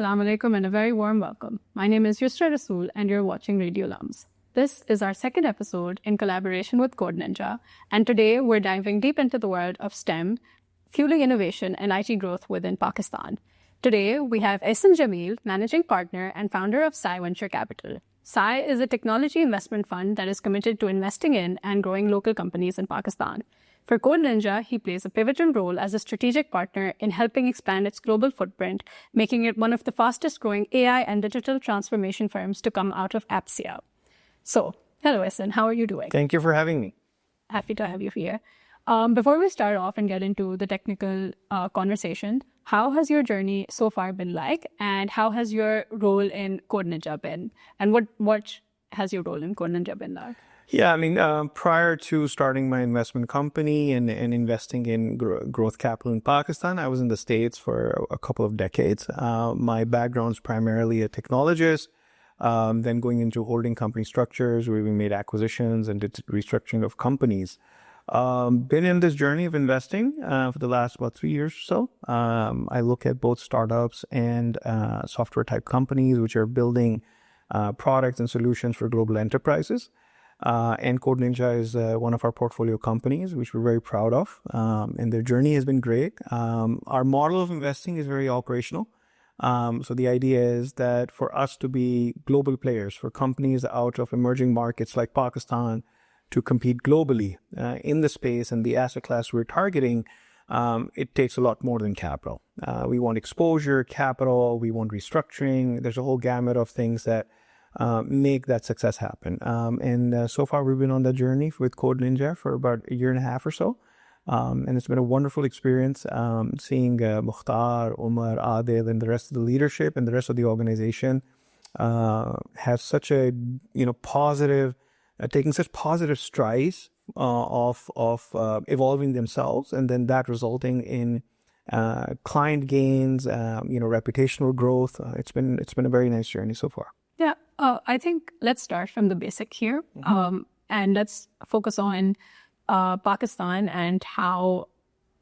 Assalamu alaikum and a very warm welcome. My name is Yusra Rasool and you're watching RadioLUMS. This is our second episode in collaboration with CodeNinja, and today we're diving deep into the world of STEM, fueling innovation and IT growth within Pakistan. Today we have Ahsan Jamil, Managing Partner and founder of Sai Venture Capital. Sai is a technology investment fund that is committed to investing in and growing local companies in Pakistan. For CodeNinja, he plays a pivotal role as a strategic partner in helping expand its global footprint, making it one of the fastest growing AI and digital transformation firms to come out of APSIA. So, hello Ahsan, how are you doing? Thank you for having me. Happy to have you here. Before we start off and get into the technical conversation, how has your journey so far been like, and how has your role in CodeNinja been? And what has your role in CodeNinja been like? Yeah, prior to starting my investment company and investing in growth capital in Pakistan, I was in the States for a couple of decades. My background is primarily a technologist, then going into holding company structures where we made acquisitions and did restructuring of companies. Been in this journey of investing for the last about 3 years or so. I look at both startups and software type companies which are building products and solutions for global enterprises. And CodeNinja is one of our portfolio companies, which we're very proud of. And their journey has been great. Our model of investing is very operational. So the idea is that for us to be global players, for companies out of emerging markets like Pakistan to compete globally in the space and the asset class we're targeting, it takes a lot more than capital. We want exposure, capital, we want restructuring. There's a whole gamut of things that make that success happen. And so far we've been on that journey with CodeNinja for about 1.5 years or so. And it's been a wonderful experience seeing Mukhtar, Umar, Adil, and the rest of the leadership and the rest of the organization have such a positive, taking such positive strides of evolving themselves, and then that resulting in client gains, reputational growth. It's been a very nice journey so far. Yeah, I think let's start from the basic here, and let's focus on Pakistan and how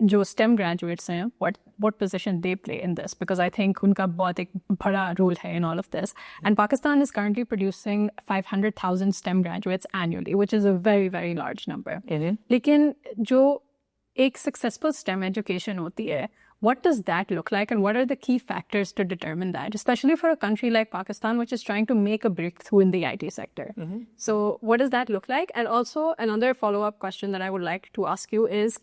जो STEM graduates हैं, what position they play in this, because I think उनका बहुत एक बड़ा role है in all of this. And Pakistan is currently producing 500,000 STEM graduates annually, which is a very, very large number. लेकिन जो एक successful STEM education होती है, what does that look like, and what are the key factors to determine that, especially for a country like Pakistan, which is trying to make a breakthrough in the IT sector? So what does that look like? And also another follow-up question that I would like to ask you is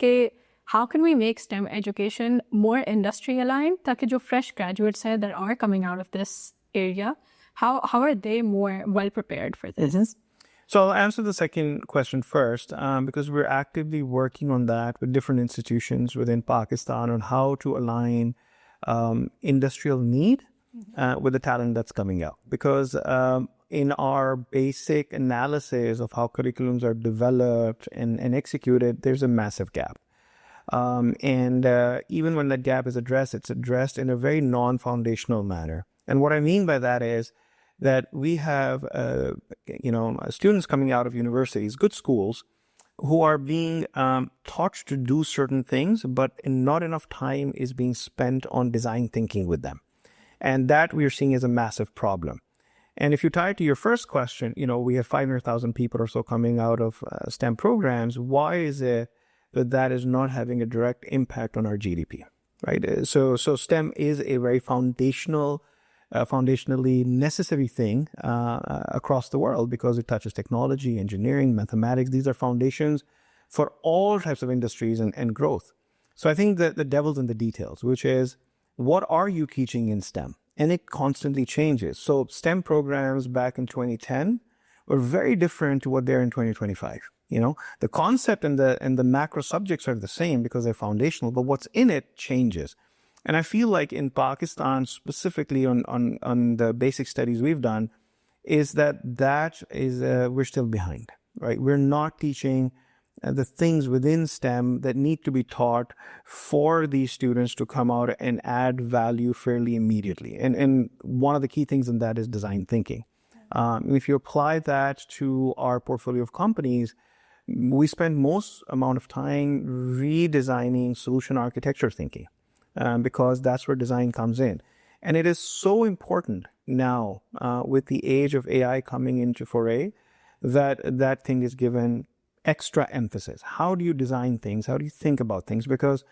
how can we make STEM education more industry aligned, ताकि जो fresh graduates हैं that are coming out of this area, how are they more well prepared for this? So I'll answer the second question first, because we're actively working on that with different institutions within Pakistan on how to align industrial need with the talent that's coming out. Because in our basic analysis of how curriculums are developed and executed, there's a massive gap. And even when that gap is addressed, it's addressed in a very non-foundational manner. And what I mean by that is that we have, students coming out of universities, good schools, who are being taught to do certain things, but not enough time is being spent on design thinking with them. And that we are seeing as a massive problem. And if you tie it to your first question, we have 500,000 people or so coming out of STEM programs. Why is it that is not having a direct impact on our GDP, right? So STEM is a very foundationally necessary thing across the world because it touches technology, engineering, mathematics. These are foundations for all types of industries and growth. So I think that the devil's in the details, which is, what are you teaching in STEM? And it constantly changes. So STEM programs back in 2010 were very different to what they're in 2025. The concept and the macro subjects are the same because they're foundational, but what's in it changes. And I feel like in Pakistan, specifically on the basic studies we've done, is that we're still behind, right? We're not teaching the things within STEM that need to be taught for these students to come out and add value fairly immediately. And one of the key things in that is design thinking. If you apply that to our portfolio of companies, we spend most amount of time redesigning solution architecture thinking, because that's where design comes in. And it is so important now with the age of AI coming into foray that that thing is given extra emphasis. How do you design things? How do you think about things? Because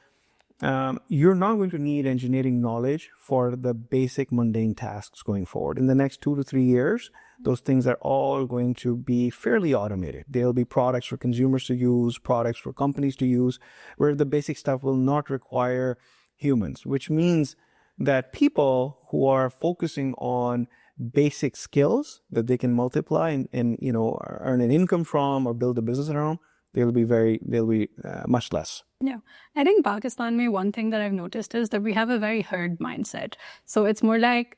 you're not going to need engineering knowledge for the basic mundane tasks going forward. In the next 2 to 3 years, those things are all going to be fairly automated. There'll be products for consumers to use, products for companies to use, where the basic stuff will not require humans, which means that people who are focusing on basic skills that they can multiply and earn an income from or build a business around, they'll be much less. Yeah. I think Pakistan mein one thing that I've noticed is that we have a very herd mindset. So it's more like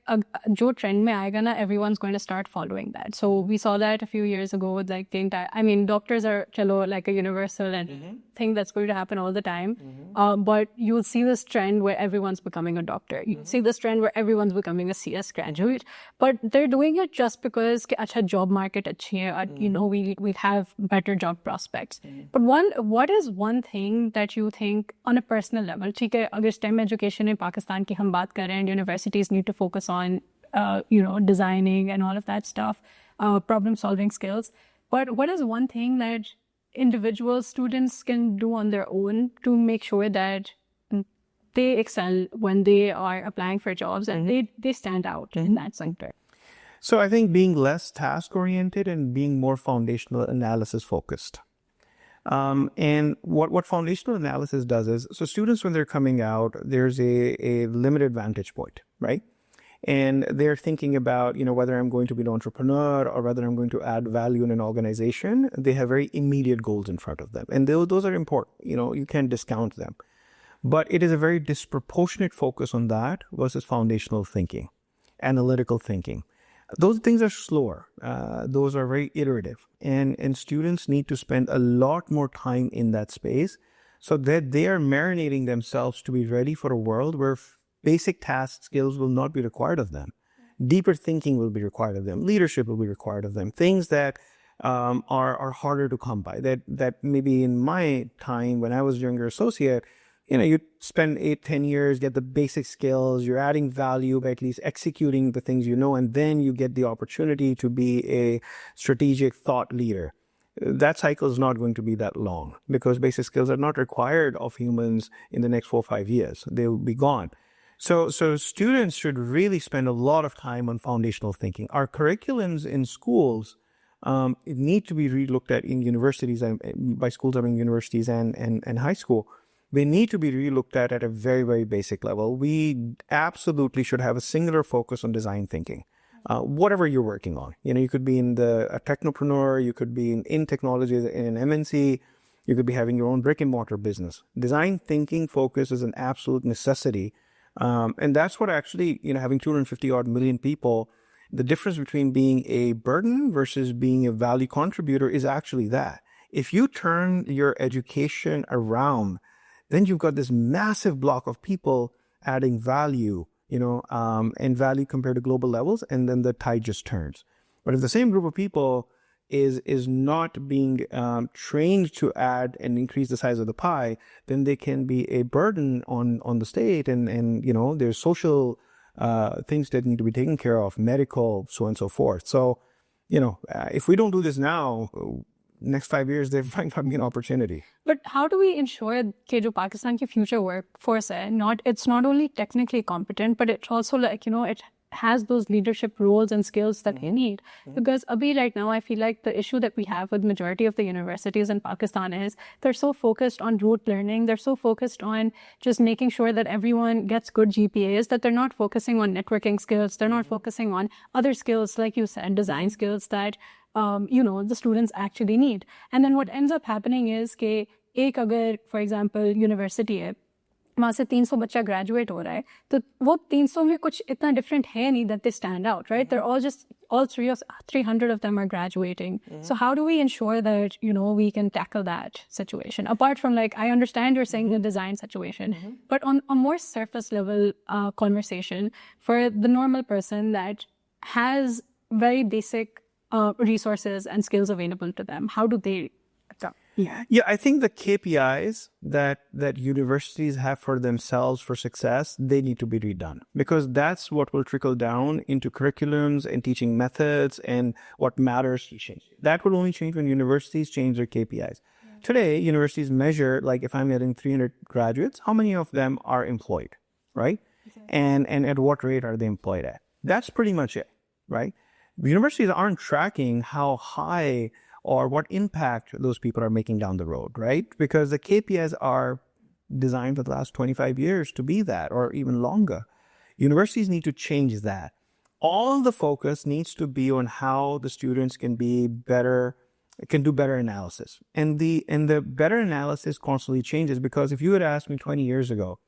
jo trend mein aayega na, everyone's going to start following that. So we saw that a few years ago with like the entire, I mean, doctors are chalo like a universal and thing that's going to happen all the time. But you'll see this trend where everyone's becoming a doctor. You'll see this trend where everyone's becoming a CS graduate. But they're doing it just because ke, acha job market achhi hai, we have better job prospects. But what is one thing that you think on a personal level, ठीक है, अगर STEM education in Pakistan की हम बात करें and universities need to focus on, designing and all of that stuff, problem solving skills. But what is one thing that individual students can do on their own to make sure that they excel when they are applying for jobs and they stand out in that sector? So I think being less task oriented and being more foundational analysis focused. And what foundational analysis does is, so students, when they're coming out, there's a limited vantage point, right? And they're thinking about, whether I'm going to be an entrepreneur or whether I'm going to add value in an organization. They have very immediate goals in front of them. And those are important. You can't discount them. But it is a very disproportionate focus on that versus foundational thinking, analytical thinking. Those things are slower. Those are very iterative. And students need to spend a lot more time in that space so that they are marinating themselves to be ready for a world where basic task skills will not be required of them. Deeper thinking will be required of them. Leadership will be required of them. Things that are harder to come by. That maybe in my time when I was a younger associate, you spend 8-10 years, get the basic skills, you're adding value by at least executing the things and then you get the opportunity to be a strategic thought leader. That cycle is not going to be that long because basic skills are not required of humans in the next 4 or 5 years. They'll be gone. So students should really spend a lot of time on foundational thinking. Our curriculums in schools need to be relooked at in universities. By schools, I mean universities and high school. They need to be relooked at a very, very basic level. We absolutely should have a singular focus on design thinking. Whatever you're working on. You could be a technopreneur, you could be in technology in an MNC, you could be having your own brick and mortar business. Design thinking focus is an absolute necessity. And that's what actually, having 250 odd million people, the difference between being a burden versus being a value contributor is actually that. If you turn your education around, then you've got this massive block of people adding value, and value compared to global levels, and then the tide just turns. But if the same group of people is not being trained to add and increase the size of the pie, then they can be a burden on the state, and there's social things that need to be taken care of, medical, so on and so forth. So, if we don't do this now, next 5 years, there might not be an opportunity. But how do we ensure that jo Pakistan ki future workforce hai, it's not only technically competent, but it's also it has those leadership roles and skills that they need? Because abhi right now, I feel like the issue that we have with majority of the universities in Pakistan is they're so focused on rote learning. They're so focused on just making sure that everyone gets good GPAs, that they're not focusing on networking skills. They're not focusing on other skills, like you said, design skills that the students actually need. And then what ends up happening is कि एक अगर for example university है, वहाँ से 300 बच्चा graduate हो रहा है, तो वो 300 में कुछ इतना different है नहीं that they stand out, right? They're all 300 of them are graduating. So how do we ensure that, we can tackle that situation? Apart from I understand you're saying the design situation, but on a more surface level conversation for the normal person that has very basic resources and skills available to them, how do they adapt? Yeah, I think the KPIs that universities have for themselves for success, they need to be redone, because that's what will trickle down into curriculums and teaching methods and what matters teaching. That will only change when universities change their KPIs. Today, universities measure, like if I'm getting 300 graduates, how many of them are employed, right? And at what rate are they employed at? That's pretty much it, right? Universities aren't tracking how high or what impact those people are making down the road, right? Because the KPIs are designed for the last 25 years to be that, or even longer. Universities need to change that. All the focus needs to be on how the students can be better, can do better analysis. And the better analysis constantly changes, because if you had asked me 20 years ago,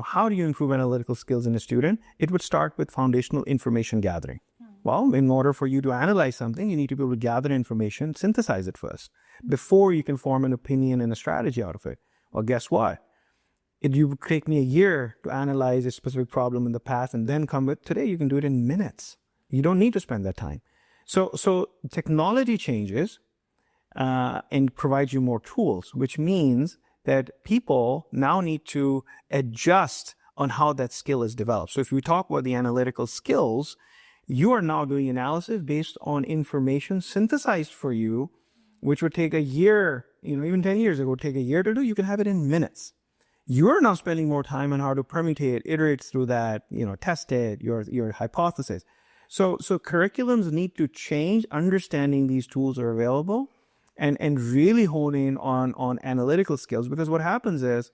how do you improve analytical skills in a student? It would start with foundational information gathering. Well, in order for you to analyze something, you need to be able to gather information, synthesize it first, before you can form an opinion and a strategy out of it. Well, guess what? It would take me a year to analyze a specific problem in the past and then come with today. You can do it in minutes. You don't need to spend that time. So technology changes and provides you more tools, which means that people now need to adjust on how that skill is developed. So if we talk about the analytical skills, you are now doing analysis based on information synthesized for you, which would take a year, even 10 years ago, would take a year to do. You can have it in minutes. You're now spending more time on how to permutate, iterate through that, test it, your hypothesis. So curriculums need to change, understanding these tools are available, and really honing on analytical skills. Because what happens is,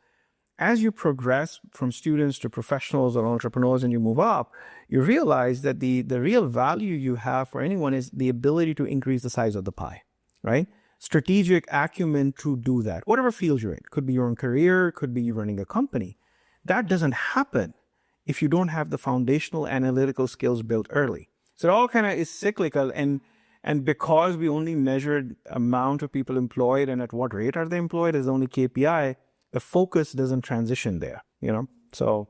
as you progress from students to professionals or entrepreneurs and you move up, you realize that the real value you have for anyone is the ability to increase the size of the pie, right? Strategic acumen to do that. Whatever field you're in, could be your own career, could be you running a company. That doesn't happen if you don't have the foundational analytical skills built early. So it all kind of is cyclical, and because we only measured amount of people employed and at what rate are they employed as the only KPI, the focus doesn't transition there, So,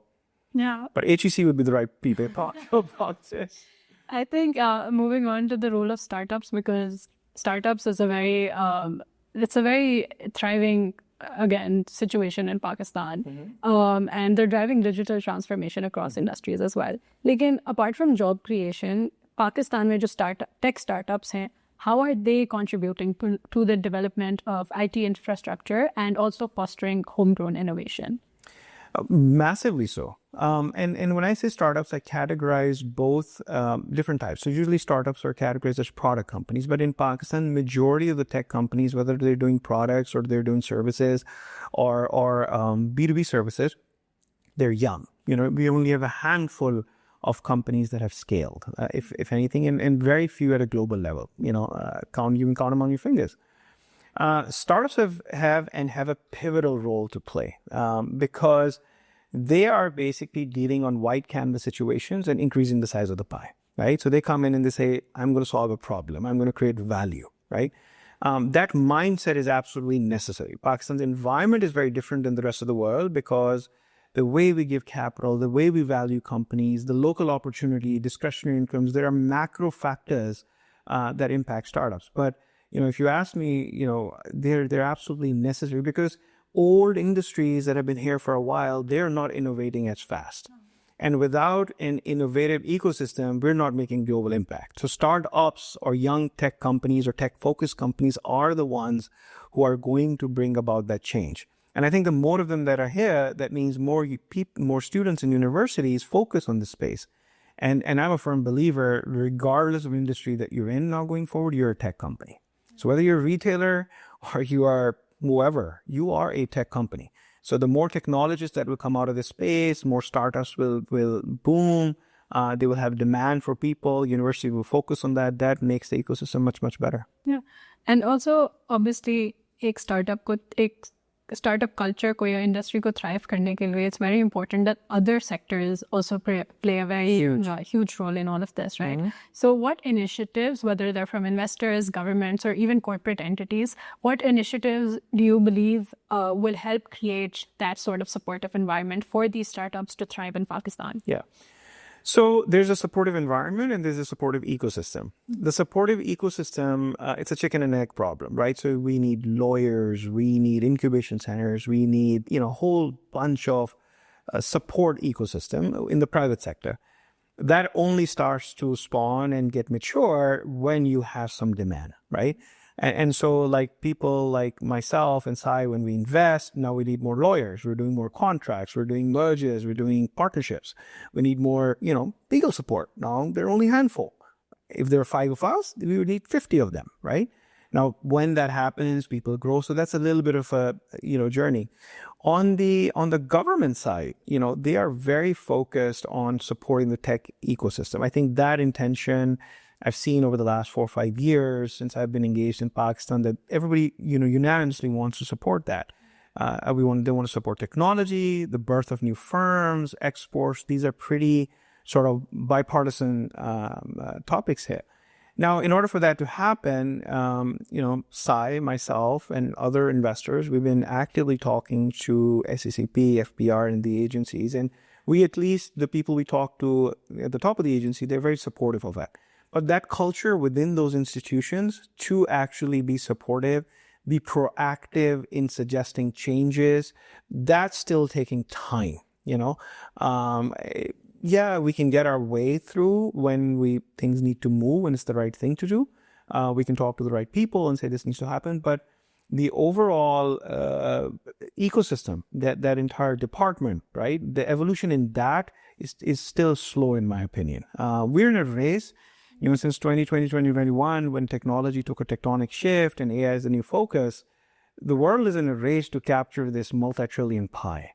yeah. But HEC would be the right people to talk about this. I think moving on to the role of startups, because startups is a very thriving, again, situation in Pakistan. And they're driving digital transformation across industries as well. Lekin, apart from job creation, Pakistan mein jo tech startups hain, how are they contributing to the development of IT infrastructure and also fostering homegrown innovation? Massively so. And when I say startups, I categorize both different types. So usually startups are categorized as product companies, but in Pakistan, majority of the tech companies, whether they're doing products or they're doing services or B2B services, they're young. We only have a handful of companies that have scaled, if anything, and very few at a global level. You can count them on your fingers. Startups have a pivotal role to play because they are basically dealing on white canvas situations and increasing the size of the pie, right? So they come in and they say, I'm going to solve a problem. I'm going to create value, right? That mindset is absolutely necessary. Pakistan's environment is very different than the rest of the world because the way we give capital, the way we value companies, the local opportunity, discretionary incomes, there are macro factors that impact startups. But, if you ask me, they're absolutely necessary because old industries that have been here for a while, they're not innovating as fast. And without an innovative ecosystem, we're not making global impact. So startups or young tech companies or tech-focused companies are the ones who are going to bring about that change. And I think the more of them that are here, that means more students in universities focus on this space. And I'm a firm believer, regardless of industry that you're in now going forward, you're a tech company. So whether you're a retailer or you are whoever, you are a tech company. So the more technologists that will come out of this space, more startups will boom. They will have demand for people. University will focus on that. That makes the ecosystem much, much better. Yeah. And also, obviously, startup culture को या industry को thrive करने के लिए, it's very important that other sectors also play a very huge role in all of this, right? Mm-hmm. So what initiatives, whether they're from investors, governments, or even corporate entities, what initiatives do you believe will help create that sort of supportive environment for these startups to thrive in Pakistan? Yeah. So there's a supportive environment and there's a supportive ecosystem. The supportive ecosystem, it's a chicken and egg problem, right? So we need lawyers, we need incubation centers, we need, a whole bunch of support ecosystem in the private sector. That only starts to spawn and get mature when you have some demand, right? And so like people like myself and Sai, when we invest, now we need more lawyers. We're doing more contracts. We're doing mergers. We're doing partnerships. We need more, legal support. Now there are only a handful. If there are 5 of us, we would need 50 of them, right? Now, when that happens, people grow. So that's a little bit of a, journey. On the government side, they are very focused on supporting the tech ecosystem. I think that intention I've seen over the last 4 or 5 years since I've been engaged in Pakistan, that everybody, unanimously wants to support that. They want to support technology, the birth of new firms, exports. These are pretty sort of bipartisan topics here. Now, in order for that to happen, Sai, myself, and other investors, we've been actively talking to SECP, FPR, and the agencies. And we, at least the people we talk to at the top of the agency, they're very supportive of that. But that culture within those institutions to actually be supportive, be proactive in suggesting changes, that's still taking time, Yeah, we can get our way through when things need to move, when it's the right thing to do. We can talk to the right people and say this needs to happen. But the overall ecosystem, that entire department, right? The evolution in that is still slow, in my opinion. We're in a race, since 2020, 2021, when technology took a tectonic shift and AI is the new focus. The world is in a race to capture this multi-trillion pie.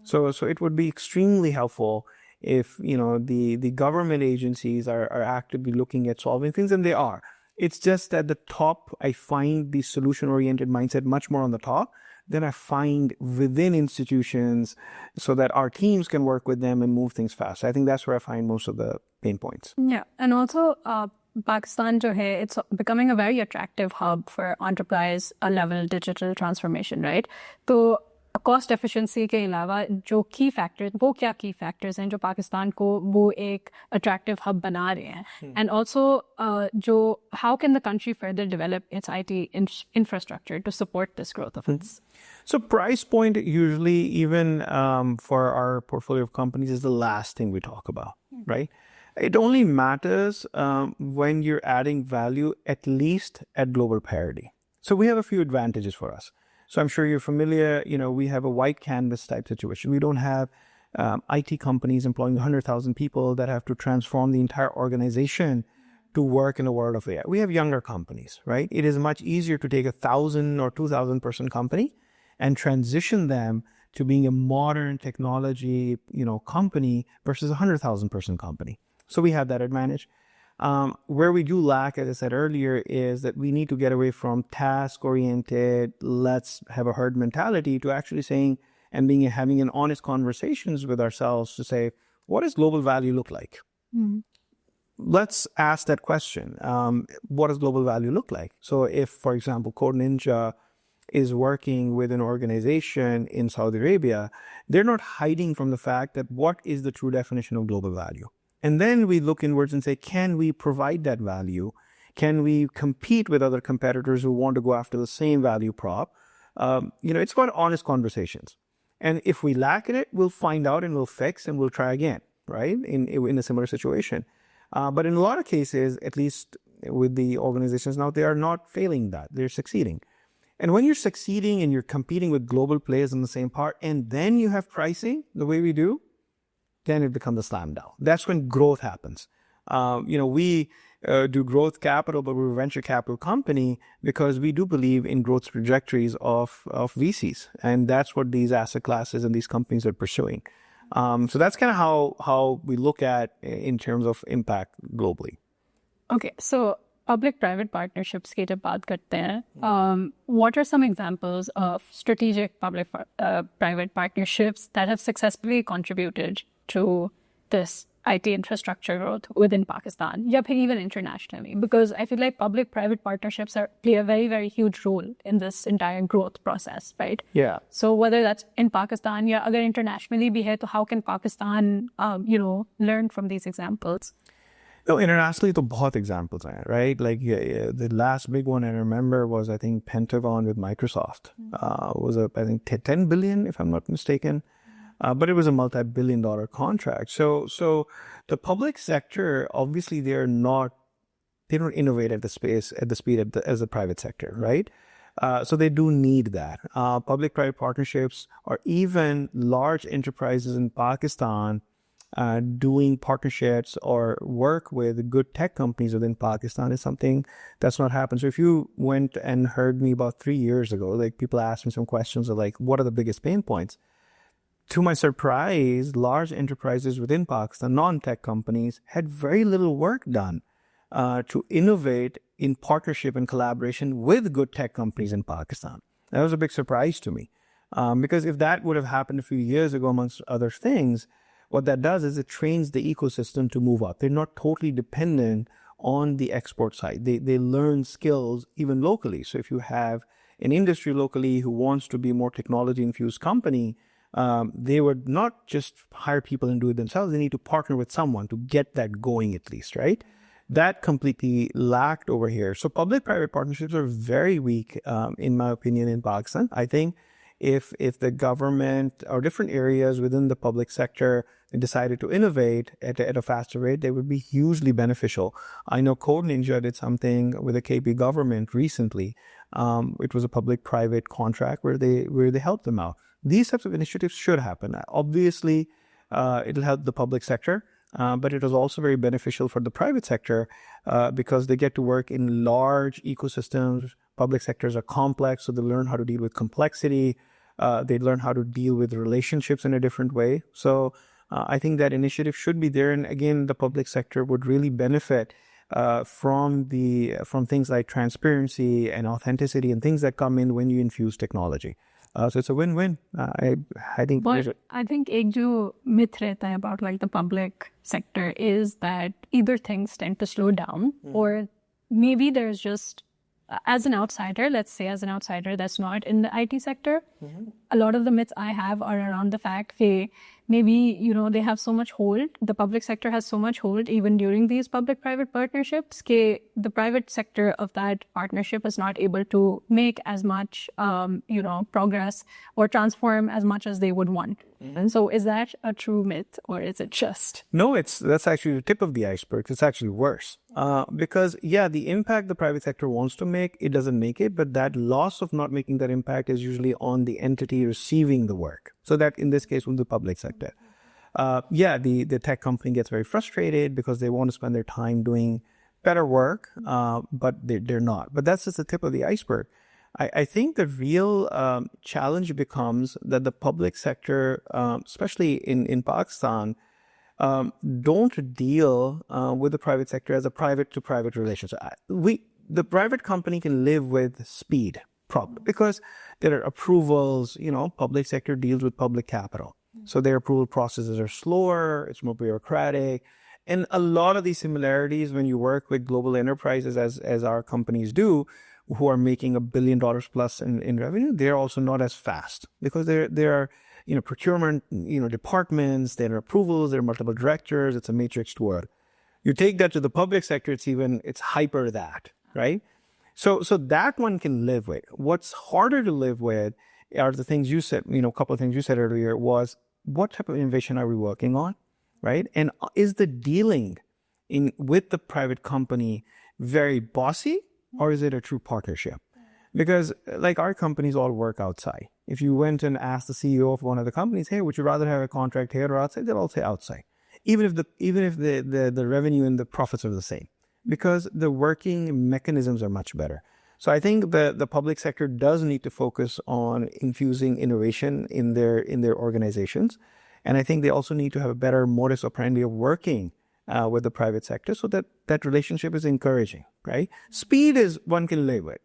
So it would be extremely helpful if, the government agencies are actively looking at solving things, and they are. It's just at the top, I find the solution-oriented mindset much more on the top than I find within institutions, so that our teams can work with them and move things fast. I think that's where I find most of the pain points. Yeah. And also, Pakistan, it's becoming a very attractive hub for enterprise-level digital transformation, right? So, cost efficiency के अलावा जो की factors, वो क्या की factors हैं जो पाकिस्तान को वो एक अट्रैक्टिव हब बना रहे हैं, एंड ऑल्सो जो how can the country further develop its IT infrastructure to support this growth of its. So price point usually, even for our portfolio of companies, is the last thing we talk about, right? It only matters when you're adding value, at least at global parity. So we have a few advantages for us. So I'm sure you're familiar, we have a white canvas type situation. We don't have IT companies employing 100,000 people that have to transform the entire organization to work in the world of AI. We have younger companies, right? It is much easier to take 1,000 or 2,000 person company and transition them to being a modern technology, company versus a 100,000 person company. So we have that advantage. Where we do lack, as I said earlier, is that we need to get away from task-oriented, let's have a herd mentality, to actually saying and having an honest conversations with ourselves to say, what does global value look like? Mm-hmm. Let's ask that question. What does global value look like? So if, for example, CodeNinja is working with an organization in Saudi Arabia, they're not hiding from the fact that what is the true definition of global value? And then we look inwards and say, can we provide that value? Can we compete with other competitors who want to go after the same value prop? It's about honest conversations. And if we lack in it, we'll find out and we'll fix and we'll try again, right? In a similar situation. But in a lot of cases, at least with the organizations now, they are not failing that. They're succeeding. And when you're succeeding and you're competing with global players in the same part, and then you have pricing the way we do, then it becomes a slam down. That's when growth happens. We do growth capital, but we're a venture capital company because we do believe in growth trajectories of VCs. And that's what these asset classes and these companies are pursuing. So that's kind of how we look at in terms of impact globally. Okay, so public-private partnerships की जब बात करते हैं, what are some examples of strategic public-private partnerships that have successfully contributed to this IT infrastructure growth within Pakistan, or even internationally? Because I feel like public-private partnerships play a very, very huge role in this entire growth process, right? Yeah. So whether that's in Pakistan, or agar internationally bhi hai, to how can Pakistan, learn from these examples? No, internationally, तो बहुत examples हैं, right? Like the last big one I remember was, I think, Pentagon with Microsoft. Was I think 10 billion, if I'm not mistaken. But it was a multi-billion-dollar contract. So the public sector, obviously, they don't innovate at the speed as the private sector, right? So they do need that. Public-private partnerships, or even large enterprises in Pakistan doing partnerships or work with good tech companies within Pakistan is something that's not happened. So if you went and heard me about 3 years ago, like people asked me some questions of like, what are the biggest pain points? To my surprise, large enterprises within Pakistan, non-tech companies, had very little work done to innovate in partnership and collaboration with good tech companies in Pakistan. That was a big surprise to me. Because if that would have happened a few years ago, amongst other things, what that does is it trains the ecosystem to move up. They're not totally dependent on the export side. They learn skills even locally. So if you have an industry locally who wants to be more technology-infused company, they would not just hire people and do it themselves. They need to partner with someone to get that going at least, right? That completely lacked over here. So public-private partnerships are very weak, in my opinion, in Pakistan. I think if the government or different areas within the public sector decided to innovate at a faster rate, they would be hugely beneficial. I know CodeNinja did something with the KP government recently. It was a public-private contract where they helped them out. These types of initiatives should happen. Obviously, it'll help the public sector, but it is also very beneficial for the private sector because they get to work in large ecosystems. Public sectors are complex, so they learn how to deal with complexity. They learn how to deal with relationships in a different way. So I think that initiative should be there. And again, the public sector would really benefit from things like transparency and authenticity and things that come in when you infuse technology. So it's a win-win. I think. But I think एक जो myth रहता है about like the public sector is that either things tend to slow down, or maybe there's just, as an outsider, let's say as an outsider that's not in the IT sector, a lot of the myths I have are around the fact that maybe, they have so much hold, the public sector has so much hold even during these public-private partnerships, that the private sector of that partnership is not able to make as much, progress or transform as much as they would want. And so is that a true myth, or is it just? No, that's actually the tip of the iceberg. It's actually worse. Because, the impact the private sector wants to make, it doesn't make it, but that loss of not making that impact is usually on the entity receiving the work. So that in this case, with the public sector. The tech company gets very frustrated because they want to spend their time doing better work, but they're not. But that's just the tip of the iceberg. I think the real challenge becomes that the public sector, especially in Pakistan, don't deal with the private sector as a private-to-private relationship. The private company can live with speed problem because there are approvals. Public sector deals with public capital, so their approval processes are slower. It's more bureaucratic, and a lot of these similarities when you work with global enterprises, as our companies do, who are making $1 billion plus in revenue, they're also not as fast because there are procurement departments, there are approvals, there are multiple directors. It's a matrixed world. You take that to the public sector, it's hyper that, right? So that one can live with. What's harder to live with are the things you said. A couple of things you said earlier was, what type of innovation are we working on, right? And is the dealing with the private company very bossy, or is it a true partnership? Because like our companies all work outside. If you went and asked the CEO of one of the companies, hey, would you rather have a contract here or outside? They'll all say outside, even if the revenue and the profits are the same, because the working mechanisms are much better. So I think the public sector does need to focus on infusing innovation in their organizations, and I think they also need to have a better modus operandi of working with the private sector. So that relationship is encouraging, right? Speed is one can live with,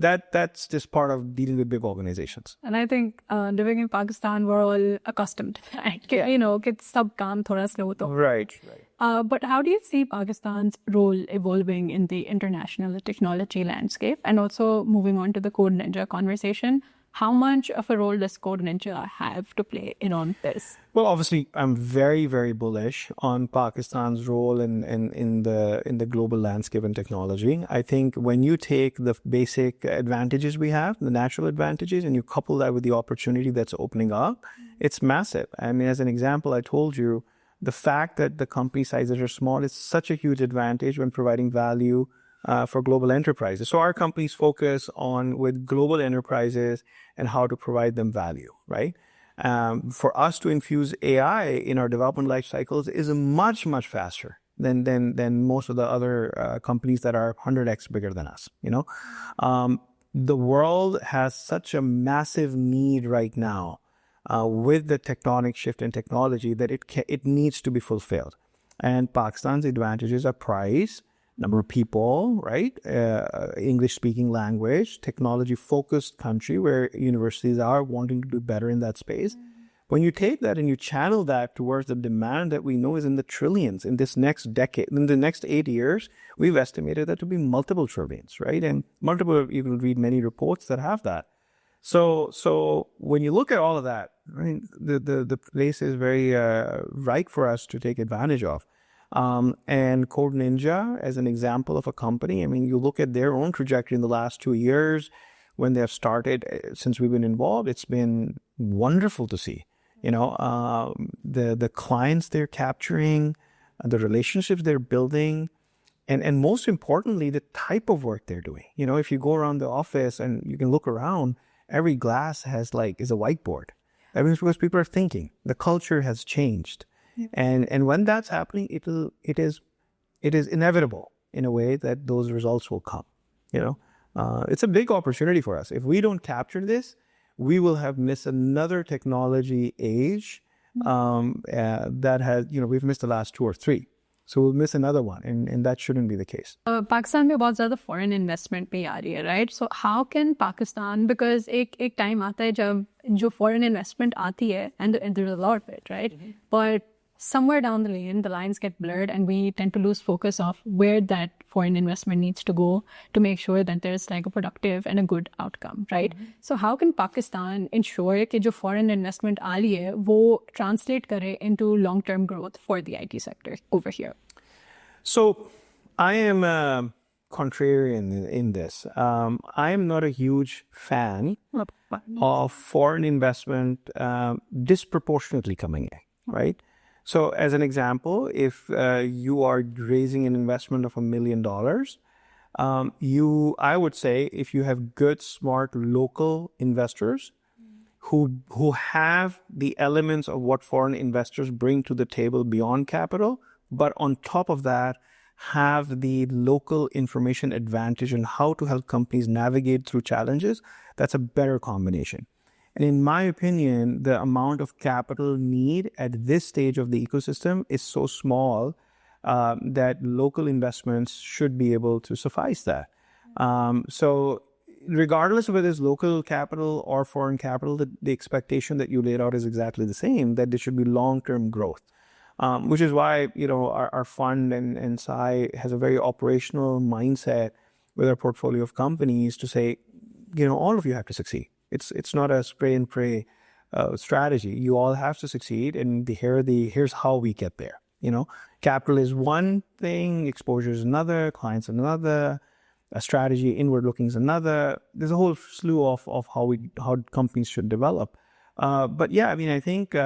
that's just part of dealing with big organizations. And I think living in Pakistan, we're all accustomed. It's sab kaam thoda slow to. Right. But how do you see Pakistan's role evolving in the international technology landscape? And also moving on to the CodeNinja conversation, how much of a role does CodeNinja have to play in on this? Well, obviously, I'm very, very bullish on Pakistan's role in the global landscape and technology. I think when you take the basic advantages we have, the natural advantages, and you couple that with the opportunity that's opening up, it's massive. I mean, as an example, I told you, the fact that the company sizes are small is such a huge advantage when providing value for global enterprises. So our companies focus on with global enterprises and how to provide them value, right? For us to infuse AI in our development life cycles is much, much faster than most of the other companies that are 100x bigger than us, The world has such a massive need right now with the tectonic shift in technology that it needs to be fulfilled. And Pakistan's advantages are price, number of people, right? English-speaking language, technology-focused country where universities are wanting to do better in that space. When you take that and you channel that towards the demand that we know is in the trillions in this next decade, in the next 8 years, we've estimated that to be multiple trillions, right? And you can read many reports that have that. So when you look at all of that, right, the place is very right for us to take advantage of. And CodeNinja, as an example of a company, I mean, you look at their own trajectory in the last 2 years when they have started, since we've been involved, it's been wonderful to see, the clients they're capturing, the relationships they're building, and most importantly, the type of work they're doing. If you go around the office and you can look around, every glass is a whiteboard. That means because people are thinking. The culture has changed. Yeah. And when that's happening, it is inevitable in a way that those results will come. It's a big opportunity for us. If we don't capture this, we will have missed another technology age that has, we've missed the last 2 or 3. So we'll miss another one, and that shouldn't be the case. Pakistan में बहुत ज़्यादा foreign investment भी आ रही है, right? So how can Pakistan, because एक time आता है जब जो foreign investment आती है, and there's a lot of it, right? Mm-hmm. But somewhere down the lane, the lines get blurred and we tend to lose focus of where that foreign investment needs to go to make sure that there's like a productive and a good outcome, right? Mm-hmm. So how can Pakistan ensure कि जो foreign investment आ रही है, वो translate करे into long-term growth for the IT sector over here? So I am contrarian in this. I am not a huge fan of foreign investment disproportionately coming in, right? So as an example, if you are raising an investment of $1 million, I would say if you have good, smart local investors who have the elements of what foreign investors bring to the table beyond capital, but on top of that, have the local information advantage on how to help companies navigate through challenges, that's a better combination. And in my opinion, the amount of capital need at this stage of the ecosystem is so small that local investments should be able to suffice that. So regardless of whether it's local capital or foreign capital, the expectation that you laid out is exactly the same, that there should be long-term growth. Which is why, our fund and SAI has a very operational mindset with our portfolio of companies to say, all of you have to succeed. It's not a spray and pray strategy. You all have to succeed, and here's how we get there. Capital is one thing, exposure is another, clients another, a strategy inward looking is another. There's a whole slew of how companies should develop. But yeah, I mean, I think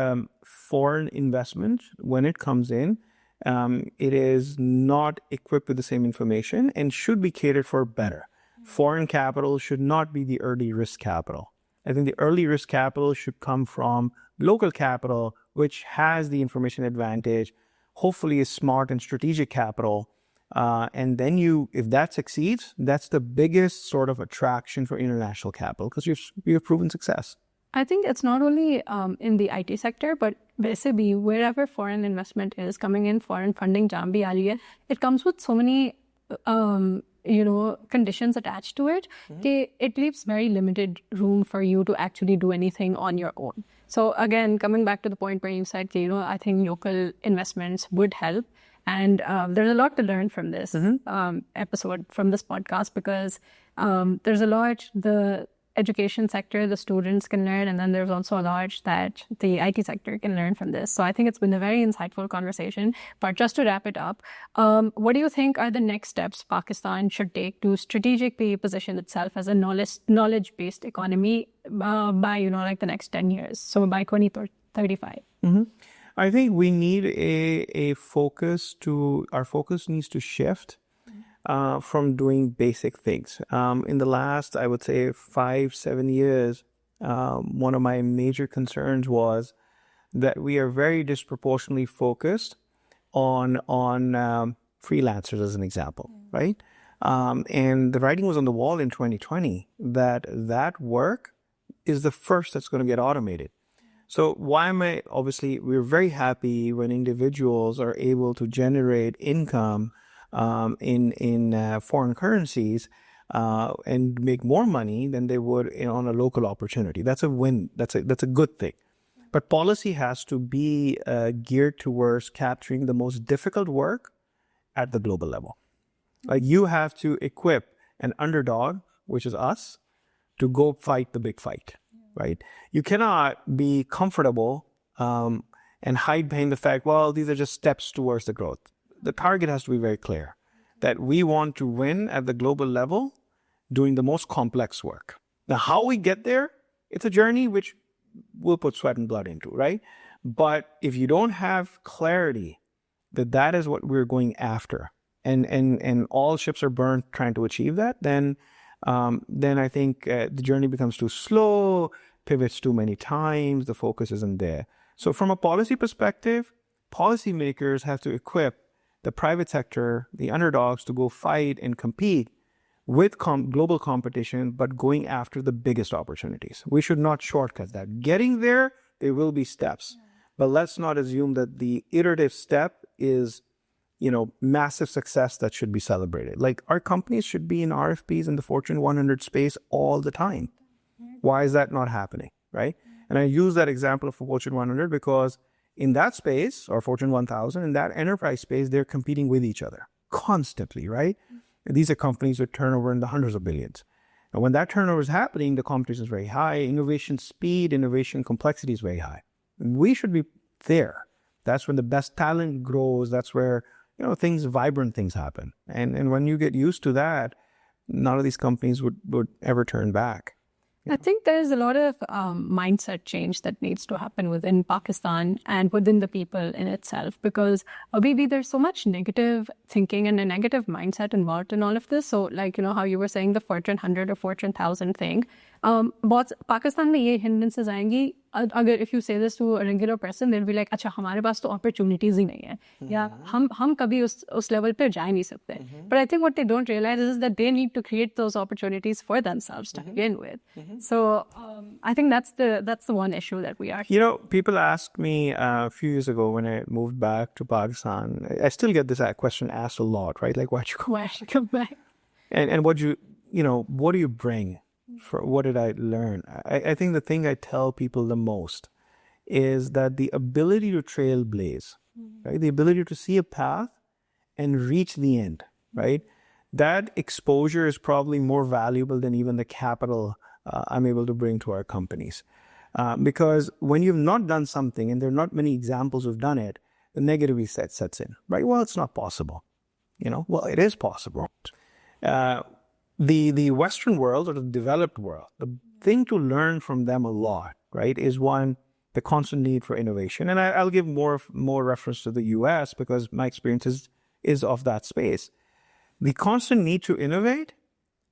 foreign investment, when it comes in, it is not equipped with the same information and should be catered for better. Foreign capital should not be the early risk capital. I think the early risk capital should come from local capital, which has the information advantage, hopefully is smart and strategic capital. And then if that succeeds, that's the biggest sort of attraction for international capital because you have proven success. I think it's not only in the IT sector, but वैसे भी wherever foreign investment is coming in, foreign funding जहाँ भी आ रही है, it comes with so many conditions attached to it. It leaves very limited room for you to actually do anything on your own. So again, coming back to the point where you said, I think local investments would help. And there's a lot to learn from this episode, from this podcast, because there's a lot the education sector, the students can learn, and then there's also a lot that the IT sector can learn from this. So I think it's been a very insightful conversation. But just to wrap it up, what do you think are the next steps Pakistan should take to strategically position itself as a knowledge-based economy by, like the next 10 years? So by 2035. I think we need a focus our focus needs to shift from doing basic things. In the last, I would say 5-7 years, one of my major concerns was that we are very disproportionately focused on freelancers as an example, right? And the writing was on the wall in 2020 that work is the first that's going to get automated. So obviously, we're very happy when individuals are able to generate income in foreign currencies and make more money than they would on a local opportunity. That's a win. That's a good thing. But policy has to be geared towards capturing the most difficult work at the global level. Like you have to equip an underdog, which is us, to go fight the big fight. Right? You cannot be comfortable and hide behind the fact, well, these are just steps towards the growth. The target has to be very clear that we want to win at the global level doing the most complex work. Now, how we get there, it's a journey which we'll put sweat and blood into, right? But if you don't have clarity that is what we're going after and all ships are burned trying to achieve that, then I think the journey becomes too slow, pivots too many times, the focus isn't there. So from a policy perspective, policymakers have to equip the private sector, the underdogs, to go fight and compete with global competition, but going after the biggest opportunities. We should not shortcut that. Getting there will be steps. But let's not assume that the iterative step is massive success that should be celebrated. Like our companies should be in RFPs in the Fortune 100 space all the time. Why is that not happening, right? And I use that example of Fortune 100 because in that space, or Fortune 1000, in that enterprise space, they're competing with each other constantly, right? And these are companies with turnover in the hundreds of billions. And when that turnover is happening, the competition is very high. Innovation speed, innovation complexity is very high. We should be there. That's when the best talent grows. That's where vibrant things happen. And when you get used to that, none of these companies would ever turn back. I think there's a lot of mindset change that needs to happen within Pakistan and within the people in itself, because maybe there's so much negative thinking and a negative mindset involved in all of this. So like, how you were saying the Fortune 100 or Fortune 1000 thing, बहुत पाकिस्तान में ये hindrances आएंगी. अगर if you say this to a regular person, they'll be like, अच्छा हमारे पास तो opportunities ही नहीं है, या हम कभी उस level पे जा ही नहीं सकते. But I think what they don't realize is that they need to create those opportunities for themselves to begin with. So I think that's the one issue that we are. People asked me a few years ago when I moved back to Pakistan. I still get this question asked a lot, right? Like, why'd you come back? And what do you bring? What did I learn? I think the thing I tell people the most is that the ability to trailblaze, right? The ability to see a path and reach the end, right? That exposure is probably more valuable than even the capital I'm able to bring to our companies. Because when you've not done something, and there are not many examples who've done it, the negativity sets in, right? Well, it's not possible. Well, it is possible. The Western world or the developed world, the thing to learn from them a lot, right, is one, the constant need for innovation. And I'll give more reference to the US because my experience is of that space. The constant need to innovate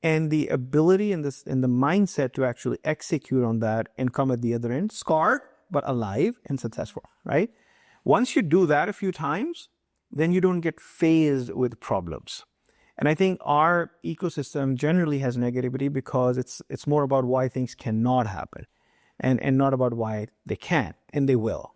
and the ability and the mindset to actually execute on that and come at the other end, scarred, but alive and successful, right? Once you do that a few times, then you don't get phased with problems. And I think our ecosystem generally has negativity because it's more about why things cannot happen. and not about why they can't, and they will,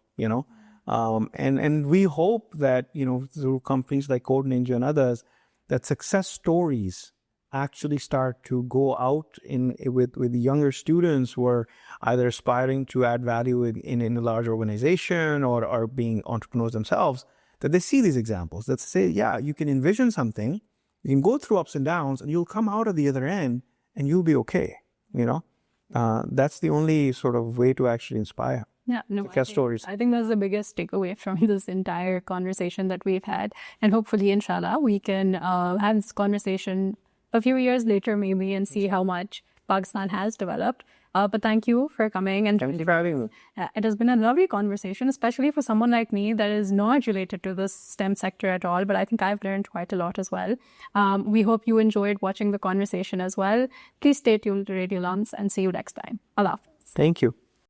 and we hope that, through companies like CodeNinja and others, that success stories actually start to go out with younger students who are either aspiring to add value in a large organization or being entrepreneurs themselves, that they see these examples, that say, yeah, you can envision something, you can go through ups and downs, and you'll come out of the other end and you'll be okay. That's the only sort of way to actually inspire. Yeah, no, Success stories. I think that's the biggest takeaway from this entire conversation that we've had. And hopefully, inshallah, we can have this conversation a few years later maybe and see how much Pakistan has developed. But thank you for coming. And Thank you for having me. It has been a lovely conversation, especially for someone like me that is not related to the STEM sector at all. But I think I've learned quite a lot as well. We hope you enjoyed watching the conversation as well. Please stay tuned to RadioLUMS and see you next time. Allah Hafiz. Thank you.